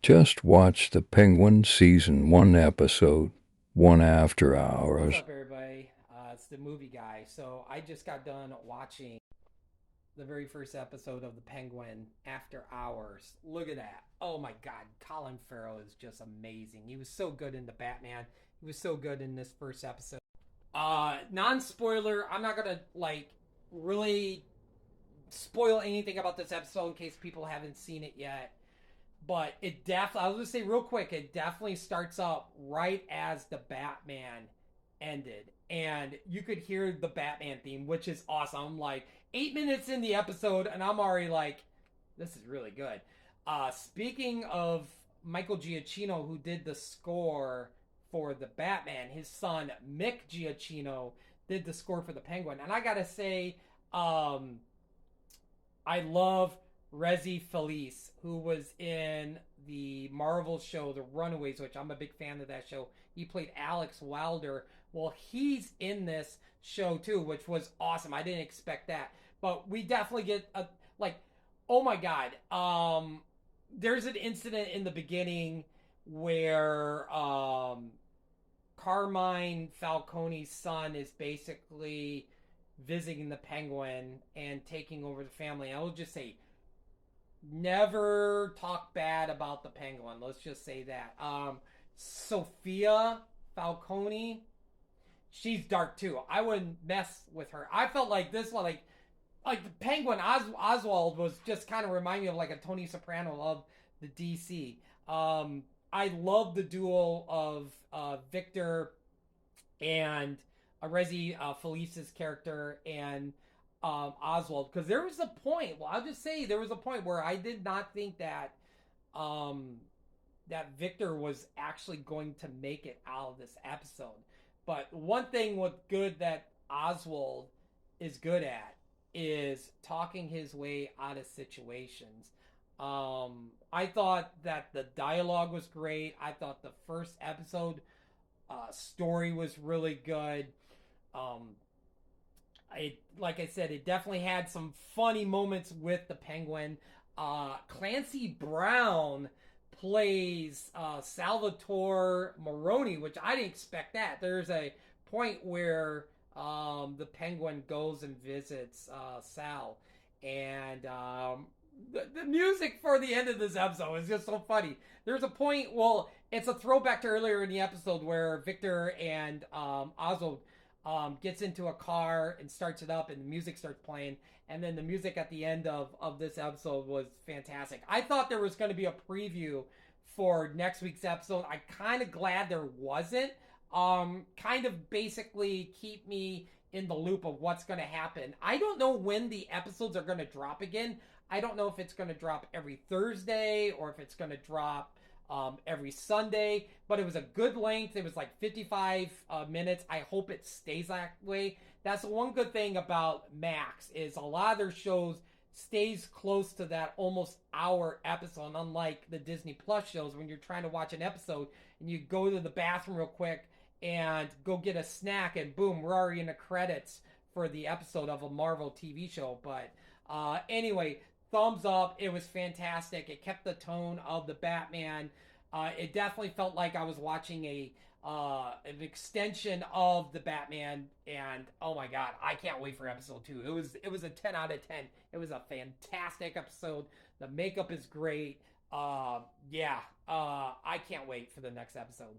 Just watched The Penguin Season 1 episode, one after What's hours. up, everybody? It's the movie guy. So I just got done watching the very first episode of The Penguin After Hours. Look at that. Oh my God. Colin Farrell is just amazing. He was so good in The Batman. He was so good in this first episode. Non spoiler, I'm not going to really spoil anything about this episode in case people haven't seen it yet. But it definitely, I'll just say real quick, it definitely starts up right as the Batman ended. And you could hear the Batman theme, which is awesome. I'm like 8 minutes in the episode, and I'm already like, this is really good. Speaking of Michael Giacchino, who did the score for the Batman, his son Mick Giacchino did the score for the Penguin. And I gotta say, um, I love Rezi Felice, who was in the Marvel show The Runaways, which I'm a big fan of that show. He played Alex Wilder. Well, he's in this show too, which was awesome. I didn't expect that, but we definitely get a like, oh my god. There's an incident in the beginning where Carmine Falcone's son is basically visiting the Penguin and taking over the family. I will just say, never talk bad about the Penguin. Let's just say that. Sophia Falcone, she's dark too. I wouldn't mess with her. I felt like this one, like the Penguin Oswald was just kind of remind me of like a Tony Soprano of the DC. I love the duel of Victor and Rezi Felice's character and Oswald, because there was a point. Well, I'll just say there was a point where I did not think that um, that Victor was actually going to make it out of this episode. But one thing was good that Oswald is good at is talking his way out of situations. I thought that the dialogue was great. I thought the first episode story was really good. Um, like I said, it definitely had some funny moments with the Penguin. Clancy Brown plays Salvatore Moroni, which I didn't expect that. There's a point where the Penguin goes and visits Sal, and the music for the end of this episode is just so funny. There's a point, well, it's a throwback to earlier in the episode where Victor and Oswald gets into a car and starts it up, and the music starts playing. And then the music at the end of this episode was fantastic. I thought there was going to be a preview for next week's episode. I kind of glad there wasn't. Kind of basically keep me in the loop of what's going to happen. I don't know when the episodes are going to drop again. I don't know if it's going to drop every Thursday or if it's going to drop every Sunday, but it was a good length. It was like 55 minutes. I hope it stays that way. That's the one good thing about Max is a lot of their shows stays close to that almost hour episode, unlike the Disney Plus shows when you're trying to watch an episode and you go to the bathroom real quick and go get a snack and boom, we're already in the credits for the episode of a Marvel TV show. But anyway, thumbs up. It was fantastic. It kept the tone of the Batman. It definitely felt like I was watching a an extension of the Batman, and oh my god, I can't wait for episode 2. It was a 10 out of 10. It was a fantastic episode. The makeup is great. Yeah, I can't wait for the next episode.